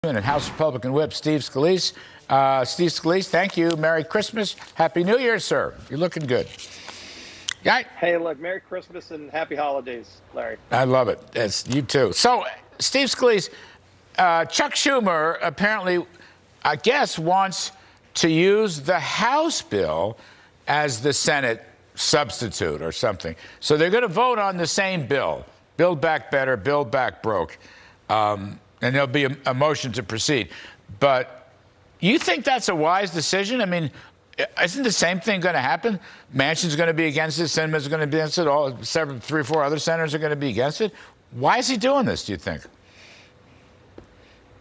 And House Republican Whip Steve Scalise. Steve Scalise, thank you. Merry Christmas. Happy New Year, sir. You're looking good. Yeah. Hey, look, Merry Christmas and Happy Holidays, Larry. I love it. It's you too. So, Steve Scalise, Chuck Schumer apparently, I guess, wants to use the House bill as the Senate substitute or something. So they're going to vote on the same bill. Build Back Better, Build Back Broke. And there'll be a motion to proceed. But you think that's a wise decision? I mean, isn't the same thing going to happen? Manchin's going to be against it. Sinema's going to be against it. All seven, 3 or 4 other senators are going to be against it. Why is he doing this, do you think?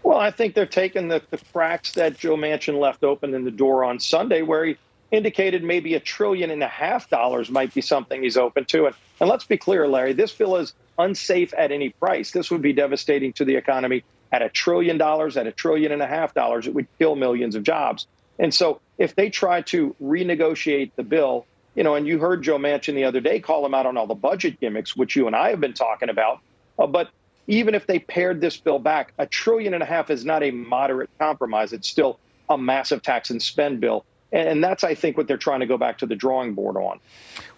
Well, I think they're taking the cracks that Joe Manchin left open in the door on Sunday, where he indicated maybe $1.5 trillion might be something he's open to. And let's be clear, Larry, this bill is unsafe at any price. This would be devastating to the economy. At $1 trillion, at $1.5 trillion, it would kill millions of jobs. And so if they try to renegotiate the bill, and you heard Joe Manchin the other day call him out on all the budget gimmicks, which you and I have been talking about. But even if they pared this bill back, $1.5 trillion is not a moderate compromise. It's still a massive tax and spend bill. And that's, I think, what they're trying to go back to the drawing board on.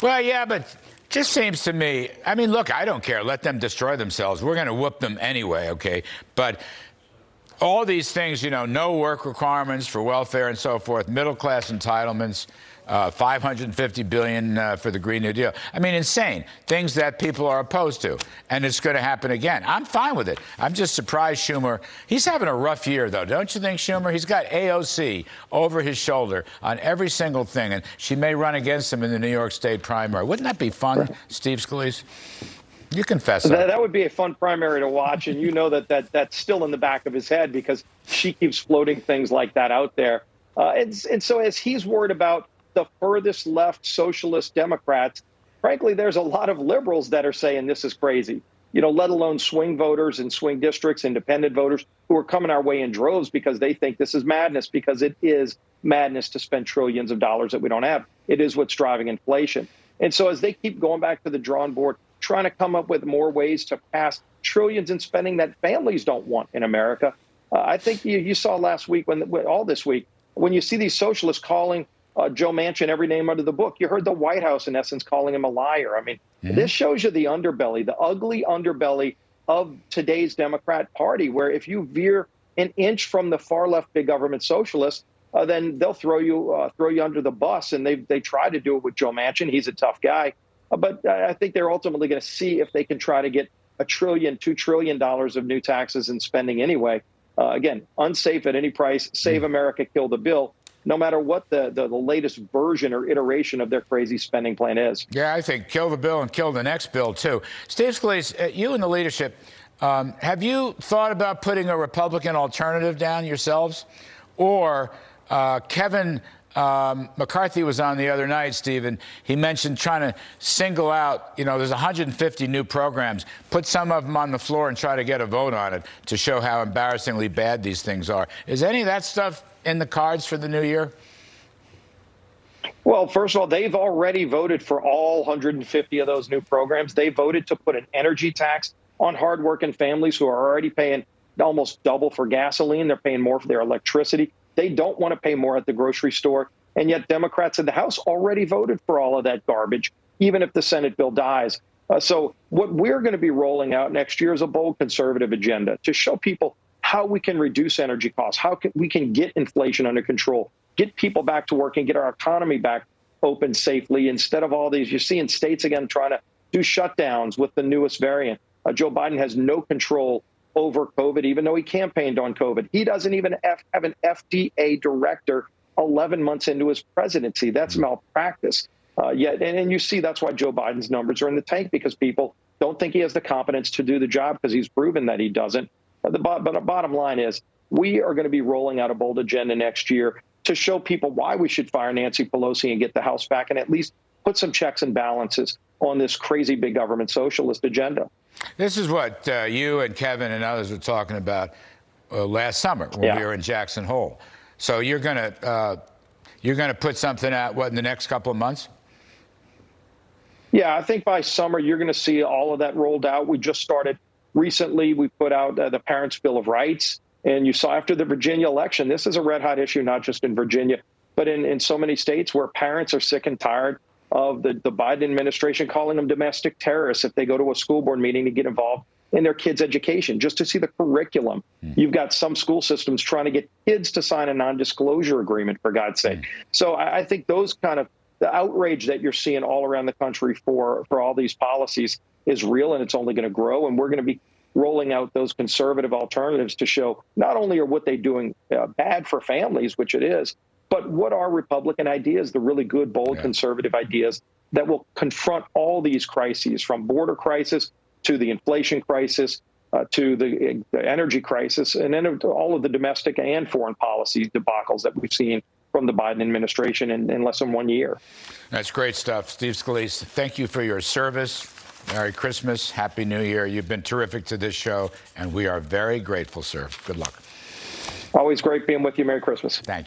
Well, yeah, but just seems to me, I mean, look, I don't care. Let them destroy themselves. We're going to whoop them anyway, okay? But all these things, no work requirements for welfare and so forth, middle-class entitlements, $550 billion for the Green New Deal. I mean, insane. Things that people are opposed to. And it's going to happen again. I'm fine with it. I'm just surprised Schumer. He's having a rough year, though. Don't you think, Schumer? He's got AOC over his shoulder on every single thing. And she may run against him in the New York State primary. Wouldn't that be fun, Steve Scalise? You confess that would be a fun primary to watch. And you know that's still in the back of his head because she keeps floating things like that out there. And so as he's worried about the furthest left socialist Democrats, frankly, there's a lot of liberals that are saying this is crazy, let alone swing voters and swing districts, independent voters who are coming our way in droves because they think this is madness, because it is madness to spend trillions of dollars that we don't have. It is what's driving inflation. And so as they keep going back to the drawing board, trying to come up with more ways to pass trillions in spending that families don't want in America, I think you saw last week, all this week, when you see these socialists calling Joe Manchin every name under the book, you heard the White House, in essence, calling him a liar. I mean, This shows you the underbelly, the ugly underbelly of today's Democrat Party, where if you veer an inch from the far left big government socialists, then they'll throw you under the bus. And they try to do it with Joe Manchin. He's a tough guy. But I think they're ultimately going to see if they can try to get $1 trillion, $2 trillion of new taxes and spending anyway. Again, unsafe at any price, save America, kill the bill, no matter what the latest version or iteration of their crazy spending plan is. Yeah, I think kill the bill and kill the next bill, too. Steve Scalise, you and the leadership, have you thought about putting a Republican alternative down yourselves? Or Kevin McCarthy was on the other night, Stephen. He mentioned trying to single out, there's 150 new programs, put some of them on the floor and try to get a vote on it to show how embarrassingly bad these things are. Is any of that stuff in the cards for the new year? Well, first of all, they've already voted for all 150 of those new programs. They voted to put an energy tax on hardworking families who are already paying almost double for gasoline. They're paying more for their electricity. They don't want to pay more at the grocery store. And yet Democrats in the House already voted for all of that garbage, even if the Senate bill dies. So what we're going to be rolling out next year is a bold conservative agenda to show people how we can reduce energy costs, how we can get inflation under control, get people back to work and get our economy back open safely instead of all these. You're seeing states, again, trying to do shutdowns with the newest variant. Joe Biden has no control over COVID, even though he campaigned on COVID. He doesn't even have an FDA director 11 months into his presidency. That's malpractice. And you see that's why Joe Biden's numbers are in the tank, because people don't think he has the competence to do the job because he's proven that he doesn't. But the bottom line is we are going to be rolling out a bold agenda next year to show people why we should fire Nancy Pelosi and get the House back and at least put some checks and balances on this crazy big government socialist agenda. This is what you and Kevin and others were talking about last summer when we were in Jackson Hole. So you're going to put something out, what, in the next couple of months? Yeah, I think by summer you're going to see all of that rolled out. We just started recently. We put out the Parents' Bill of Rights, And you saw after the Virginia election, this is a red hot issue, not just in Virginia, but in so many states where parents are sick and tired of the Biden administration calling them domestic terrorists if they go to a school board meeting to get involved in their kids' education, just to see the curriculum. You've got some school systems trying to get kids to sign a non-disclosure agreement, for God's sake. So I think those kind of the outrage that you're seeing all around the country for all these policies is real, and it's only going to grow. And we're going to be rolling out those conservative alternatives to show not only are what they doing bad for families, which it is, but what are Republican ideas, the really good, bold, conservative ideas that will confront all these crises, from border crisis to the inflation crisis, to the energy crisis, and then all of the domestic and foreign policy debacles that we've seen from the Biden administration in less than 1 year. That's great stuff. Steve Scalise, thank you for your service. Merry Christmas. Happy New Year. You've been terrific to this show, and we are very grateful, sir. Good luck. Always great being with you. Merry Christmas. Thank you.